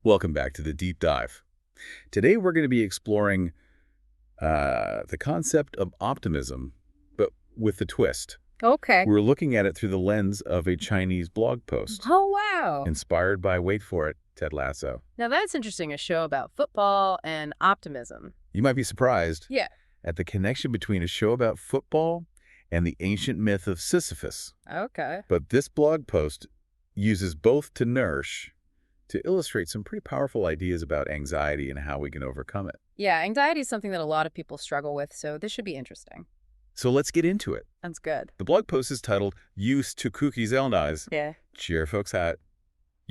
Welcome back to the Deep Dive. Today we're going to be exploring the concept of optimism, but with a twist. Okay. We're looking at it through the lens of a Chinese blog post, Oh, wow. inspired by, wait for it, Ted Lasso. Now that's interesting, a show about football and optimism. You might be surprised Yeah. at the connection between a show about football and the ancient myth of Sisyphus. Okay. But this blog post uses both to nourish, to illustrate some pretty powerful ideas about anxiety and how we can overcome it. Yeah, anxiety is something that a lot of people struggle with, so this should be interesting. So let's get into it. That's good. The blog post is titled Use to Cookies Elnaz, Yeah. Cheer Folks Hat,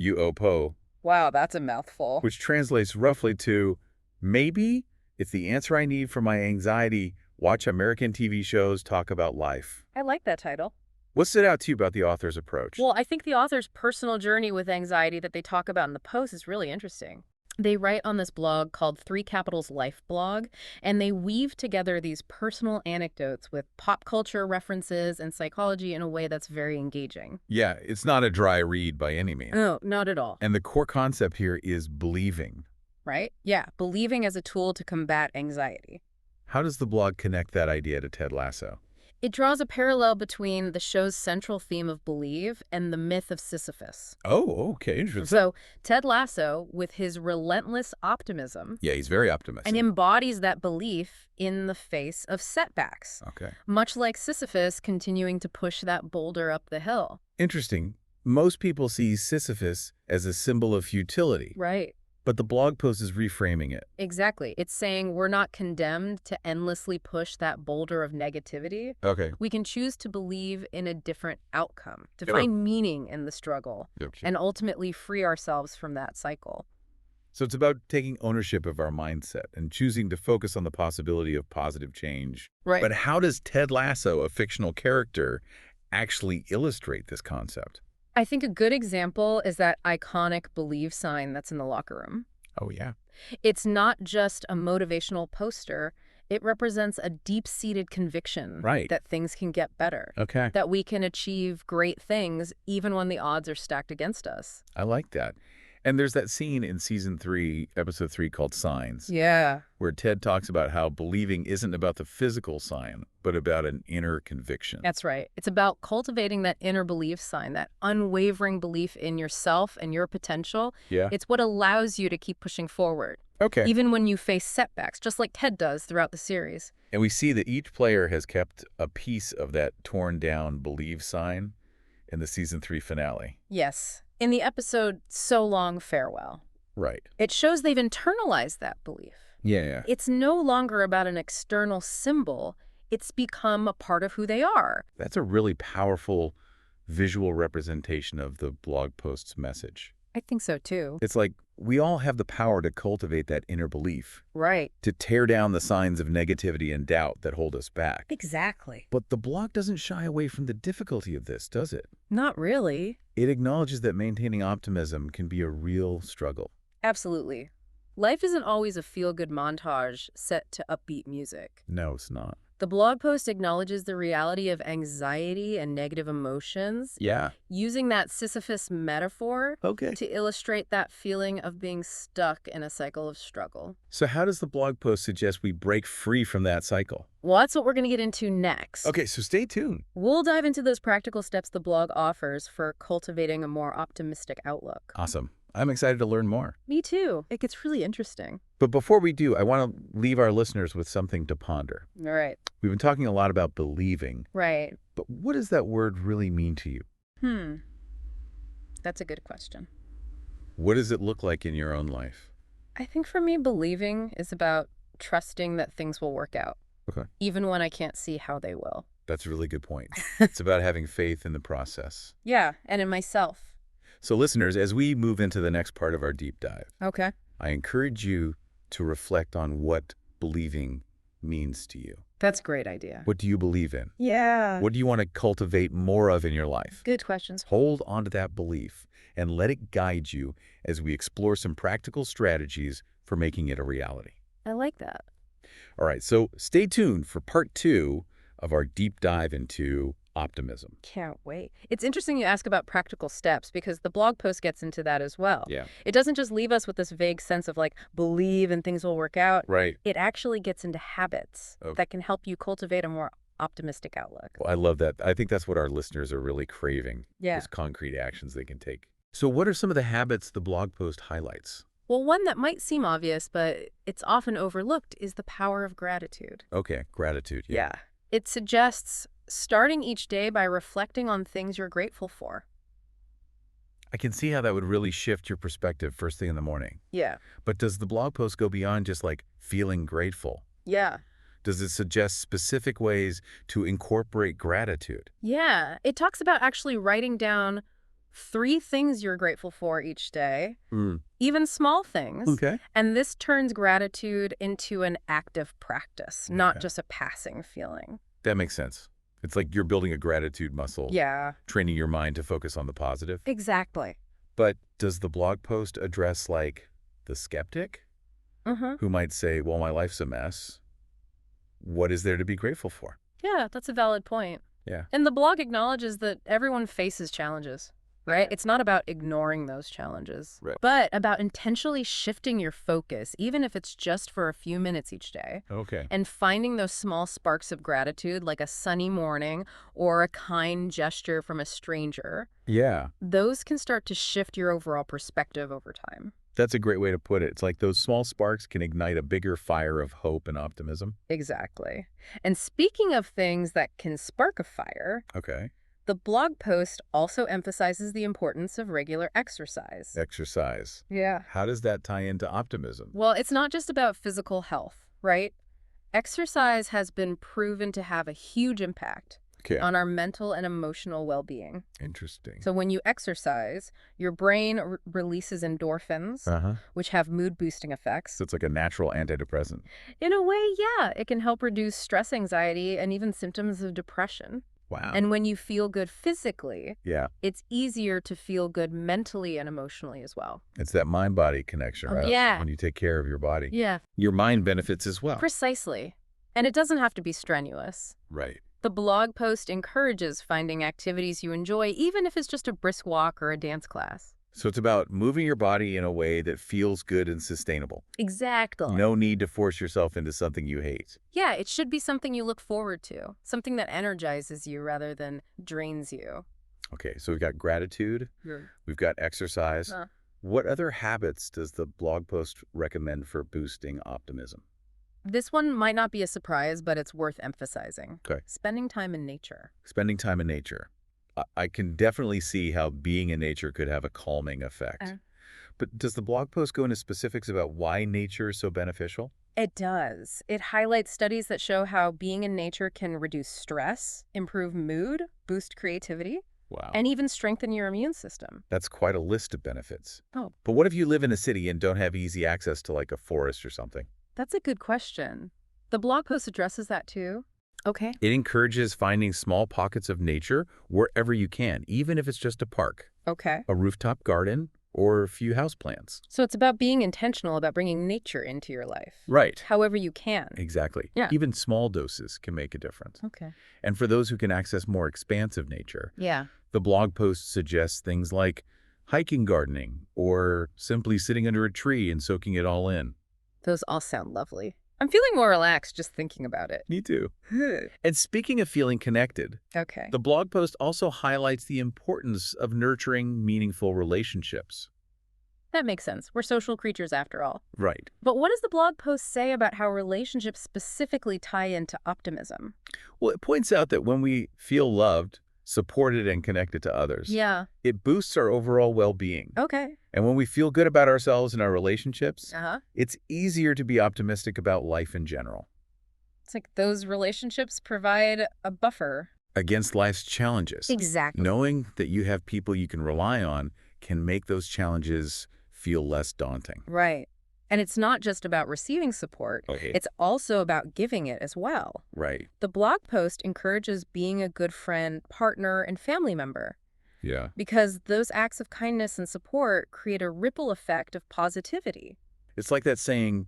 UOPO, Wow, that's a mouthful. which translates roughly to, maybe it's the answer I need for my anxiety, watch American TV shows talk about life. I like that title. What stood out to you about the author's approach? Well, I think the author's personal journey with anxiety that they talk about in the post is really interesting. They write on this blog called 3 Capitals Life Blog, and they weave together these personal anecdotes with pop culture references and psychology in a way that's very engaging. Yeah, it's not a dry read by any means. No, not at all. And the core concept here is believing. Right? Yeah, believing as a tool to combat anxiety. How does the blog connect that idea to Ted Lasso? It draws a parallel between the show's central theme of belief and the myth of Sisyphus. Oh, okay, interesting. So, Ted Lasso, with his relentless optimism, Yeah, he's very optimistic. and embodies that belief in the face of setbacks, Okay. much like Sisyphus continuing to push that boulder up the hill. Interesting. Most people see Sisyphus as a symbol of futility, Right. but the blog post is reframing it. Exactly. It's saying we're not condemned to endlessly push that boulder of negativity. Okay. We can choose to believe in a different outcome, to Yeah. find meaning in the struggle, and ultimately free ourselves from that cycle. So it's about taking ownership of our mindset and choosing to focus on the possibility of positive change. Right. But how does Ted Lasso, a fictional character, actually illustrate this concept? I think a good example is that iconic believe sign that's in the locker room. Oh, yeah. It's not just a motivational poster. It represents a deep-seated conviction Right. that things can get better, Okay. that we can achieve great things even when the odds are stacked against us. I like that. And there's that scene in season 3, episode 3 called Signs, Yeah. where Ted talks about how believing isn't about the physical sign, but about an inner conviction. That's right. It's about cultivating that inner belief sign, that unwavering belief in yourself and your potential. Yeah. It's what allows you to keep pushing forward, Okay. even when you face setbacks, just like Ted does throughout the series. And we see that each player has kept a piece of that torn down believe sign in the season 3 finale. Yes. In the episode So Long, Farewell, Right. it shows they've internalized that belief. Yeah. It's no longer about an external symbol. It's become a part of who they are. That's a really powerful visual representation of the blog post's message. I think so, too. It's like we all have the power to cultivate that inner belief, Right. to tear down the signs of negativity and doubt that hold us back. Exactly. But the blog doesn't shy away from the difficulty of this, does it? Not really. It acknowledges that maintaining optimism can be a real struggle. Absolutely. Life isn't always a feel-good montage set to upbeat music. No, it's not. The blog post acknowledges the reality of anxiety and negative emotions, Yeah. using that Sisyphus metaphor Okay. to illustrate that feeling of being stuck in a cycle of struggle. So how does the blog post suggest we break free from that cycle? Well, that's what we're going to get into next. Okay, so stay tuned. We'll dive into those practical steps the blog offers for cultivating a more optimistic outlook. Awesome. I'm excited to learn more. Me too. It gets really interesting. But before we do, I want to leave our listeners with something to ponder. All right. We've been talking a lot about believing, Right. but what does that word really mean to you? That's a good question. What does it look like in your own life? I think for me, believing is about trusting that things will work out. Okay. Even when I can't see how they will. That's a really good point. It's about having faith in the process. Yeah, and in myself. So listeners, as we move into the next part of our deep dive, Okay. I encourage you to reflect on what believing means to you. That's a great idea. What do you believe in? Yeah. What do you want to cultivate more of in your life? Good questions. Hold on to that belief and let it guide you as we explore some practical strategies for making it a reality. I like that. All right, so stay tuned for part 2 of our deep dive into optimism. Can't wait. It's interesting you ask about practical steps because the blog post gets into that as well. Yeah. It doesn't just leave us with this vague sense of like, believe and things will work out. Right. It actually gets into habits that can help you cultivate a more optimistic outlook. Well, I love that. I think that's what our listeners are really craving. Yeah. Is concrete actions they can take. So what are some of the habits the blog post highlights? Well, one that might seem obvious, but it's often overlooked is the power of gratitude. Okay, gratitude. Yeah. It suggests starting each day by reflecting on things you're grateful for. I can see how that would really shift your perspective first thing in the morning. Yeah. But does the blog post go beyond just like feeling grateful? Yeah. Does it suggest specific ways to incorporate gratitude? Yeah. It talks about actually writing down 3 things you're grateful for each day, even small things. Okay. And this turns gratitude into an active practice, not just a passing feeling. That makes sense. It's like you're building a gratitude muscle. Yeah. Training your mind to focus on the positive. Exactly. But does the blog post address like the skeptic who might say, well, my life's a mess. What is there to be grateful for? Yeah, that's a valid point. Yeah. And the blog acknowledges that everyone faces challenges, right? It's not about ignoring those challenges, but about intentionally shifting your focus, even if it's just for a few minutes each day. Okay. And finding those small sparks of gratitude, like a sunny morning or a kind gesture from a stranger. Yeah. Those can start to shift your overall perspective over time. That's a great way to put it. It's like those small sparks can ignite a bigger fire of hope and optimism. Exactly. And speaking of things that can spark a fire, Okay. the blog post also emphasizes the importance of regular exercise. Exercise. Yeah. How does that tie into optimism? Well, it's not just about physical health, right? Exercise has been proven to have a huge impact on our mental and emotional well-being. Interesting. So when you exercise, your brain releases endorphins, which have mood-boosting effects. So it's like a natural antidepressant. In a way, yeah. It can help reduce stress, anxiety, and even symptoms of depression. Wow. And when you feel good physically, it's easier to feel good mentally and emotionally as well. It's that mind-body connection, right? Yeah. When you take care of your body. Yeah. Your mind benefits as well. Precisely. And it doesn't have to be strenuous. Right. The blog post encourages finding activities you enjoy, even if it's just a brisk walk or a dance class. So it's about moving your body in a way that feels good and sustainable. Exactly. No need to force yourself into something you hate. Yeah, it should be something you look forward to, something that energizes you rather than drains you. Okay, so we've got gratitude, we've got exercise. What other habits does the blog post recommend for boosting optimism? This one might not be a surprise, but it's worth emphasizing. Okay. Spending time in nature. Spending time in nature. I can definitely see how being in nature could have a calming effect. But does the blog post go into specifics about why nature is so beneficial? It does. It highlights studies that show how being in nature can reduce stress, improve mood, boost creativity, and even strengthen your immune system. That's quite a list of benefits. Oh. But what if you live in a city and don't have easy access to like a forest or something? That's a good question. The blog post addresses that too. Okay. It encourages finding small pockets of nature wherever you can, even if it's just a park, Okay. a rooftop garden, or a few houseplants. So it's about being intentional about bringing nature into your life. Right. However you can. Exactly. Yeah. Even small doses can make a difference. Okay. And for those who can access more expansive nature, Yeah. the blog post suggests things like hiking, gardening, or simply sitting under a tree and soaking it all in. Those all sound lovely. I'm feeling more relaxed just thinking about it. Me too. And speaking of feeling connected, Okay. the blog post also highlights the importance of nurturing meaningful relationships. That makes sense. We're social creatures after all. Right. But what does the blog post say about how relationships specifically tie into optimism? Well, it points out that when we feel loved, supported, and connected to others, Yeah. it boosts our overall well-being. Okay. And when we feel good about ourselves and our relationships, Uh-huh. it's easier to be optimistic about life in general. It's like those relationships provide a buffer. Against life's challenges. Exactly. Knowing that you have people you can rely on can make those challenges feel less daunting. Right. And it's not just about receiving support. Okay. It's also about giving it as well. Right. The blog post encourages being a good friend, partner, and family member Yeah. because those acts of kindness and support create a ripple effect of positivity. It's like that saying,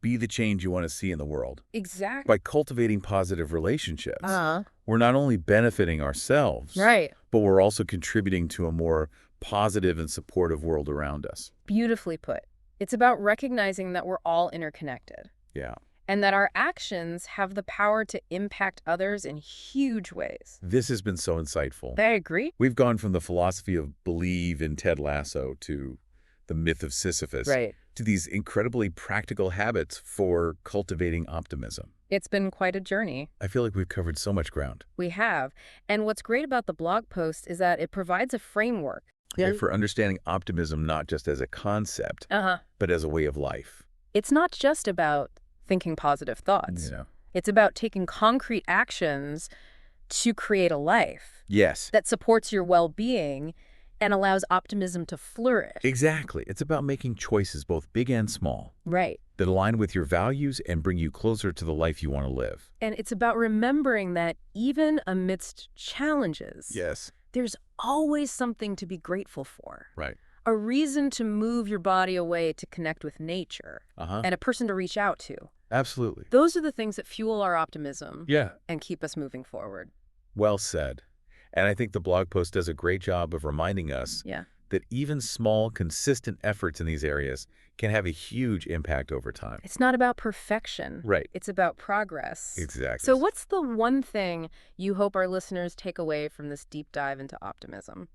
be the change you want to see in the world. Exactly. By cultivating positive relationships, Uh-huh. we're not only benefiting ourselves, Right. but we're also contributing to a more positive and supportive world around us. Beautifully put. It's about recognizing that we're all interconnected Yeah. and that our actions have the power to impact others in huge ways. This has been so insightful. I agree. We've gone from the philosophy of believe in Ted Lasso to the myth of Sisyphus Right. to these incredibly practical habits for cultivating optimism. It's been quite a journey. I feel like we've covered so much ground. We have. And what's great about the blog post is that it provides a framework. Okay, for understanding optimism not just as a concept, Uh-huh. but as a way of life. It's not just about thinking positive thoughts. You know? It's about taking concrete actions to create a life Yes, that supports your well-being and allows optimism to flourish. exactly. It's about making choices, both big and small, Right. that align with your values and bring you closer to the life you want to live. And it's about remembering that even amidst challenges, Yes. there's always something to be grateful for. Right. A reason to move your body away to connect with nature Uh-huh. and a person to reach out to. Absolutely. Those are the things that fuel our optimism Yeah. and keep us moving forward. Well said. And I think the blog post does a great job of reminding us Yeah. that even small, consistent efforts in these areas can have a huge impact over time. It's not about perfection. Right. It's about progress. Exactly. So what's the one thing you hope our listeners take away from this deep dive into optimism?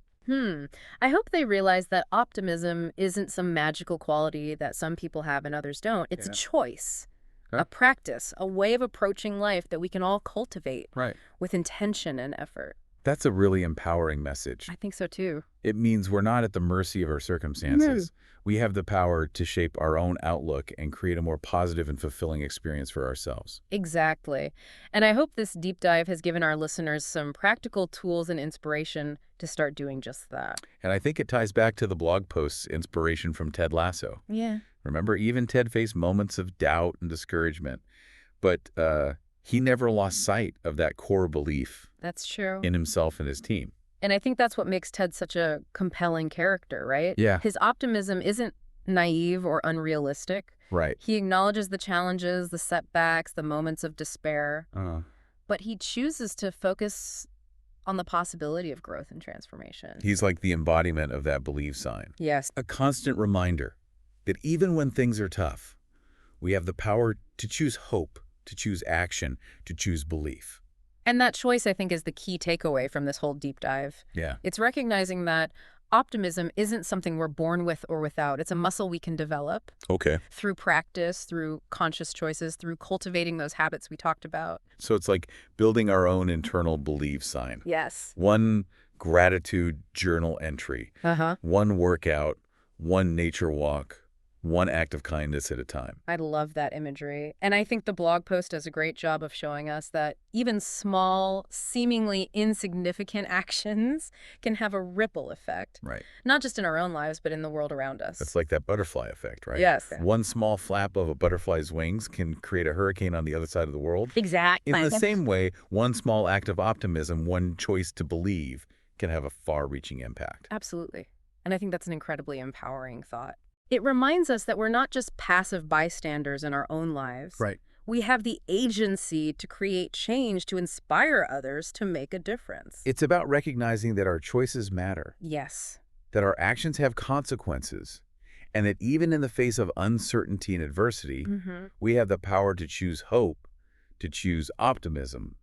I hope they realize that optimism isn't some magical quality that some people have and others don't. It's a choice, Okay. a practice, a way of approaching life that we can all cultivate Right. with intention and effort. That's a really empowering message. I think so too. It means we're not at the mercy of our circumstances. We have the power to shape our own outlook and create a more positive and fulfilling experience for ourselves. Exactly. And I hope this deep dive has given our listeners some practical tools and inspiration to start doing just that. And I think it ties back to the blog post's inspiration from Ted Lasso. Yeah. Remember, even Ted faced moments of doubt and discouragement, but he never lost sight of that core belief That's true. in himself and his team. And I think that's what makes Ted such a compelling character, right? Yeah. His optimism isn't naive or unrealistic. Right. He acknowledges the challenges, the setbacks, the moments of despair, but he chooses to focus on the possibility of growth and transformation. He's like the embodiment of that believe sign. Yes. A constant reminder that even when things are tough, we have the power to choose hope, to choose action, to choose belief. And that choice, I think, is the key takeaway from this whole deep dive. Yeah. It's recognizing that optimism isn't something we're born with or without. It's a muscle we can develop Okay. through practice, through conscious choices, through cultivating those habits we talked about. So it's like building our own internal believe sign. Yes. One gratitude journal entry, Uh-huh. one workout, one nature walk, one act of kindness at a time. I love that imagery. And I think the blog post does a great job of showing us that even small, seemingly insignificant actions can have a ripple effect, Right. not just in our own lives, but in the world around us. That's like that butterfly effect, right? Yes. One small flap of a butterfly's wings can create a hurricane on the other side of the world. Exactly. In the same way, one small act of optimism, one choice to believe, can have a far-reaching impact. Absolutely. And I think that's an incredibly empowering thought. It reminds us that we're not just passive bystanders in our own lives. Right. We have the agency to create change, to inspire others to make a difference. It's about recognizing that our choices matter, Yes. that our actions have consequences, and that even in the face of uncertainty and adversity, we have the power to choose hope, to choose optimism,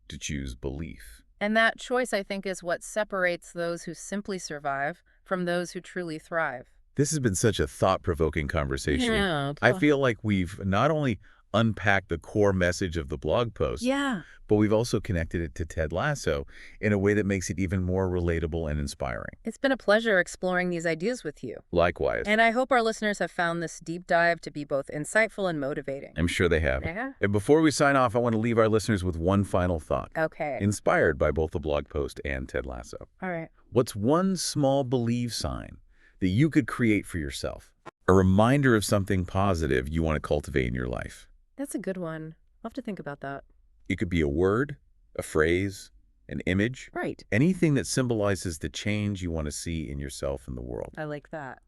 to choose belief. And that choice, I think, is what separates those who simply survive from those who truly thrive. This has been such a thought-provoking conversation. Yeah. I feel like we've not only unpacked the core message of the blog post, Yeah. but we've also connected it to Ted Lasso in a way that makes it even more relatable and inspiring. It's been a pleasure exploring these ideas with you. Likewise. And I hope our listeners have found this deep dive to be both insightful and motivating. I'm sure they have. Yeah. And before we sign off, I want to leave our listeners with one final thought, Okay. inspired by both the blog post and Ted Lasso. All right. What's one small believe sign that you could create for yourself? A reminder of something positive you want to cultivate in your life. That's a good one. I'll have to think about that. It could be a word, a phrase, an image, Right. anything that symbolizes the change you want to see in yourself and the world. I like that.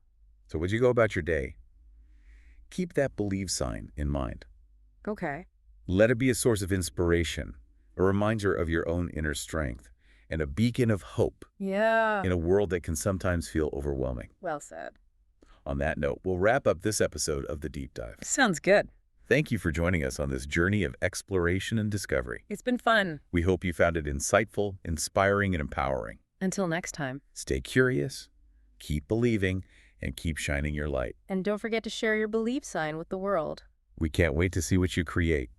So as you go about your day, keep that believe sign in mind. Okay. Let it be a source of inspiration, a reminder of your own inner strength, and a beacon of hope Yeah. in a world that can sometimes feel overwhelming. Well said. On that note, we'll wrap up this episode of The Deep Dive. Sounds good. Thank you for joining us on this journey of exploration and discovery. It's been fun. We hope you found it insightful, inspiring, and empowering. Until next time. Stay curious, keep believing, and keep shining your light. And don't forget to share your belief sign with the world. We can't wait to see what you create.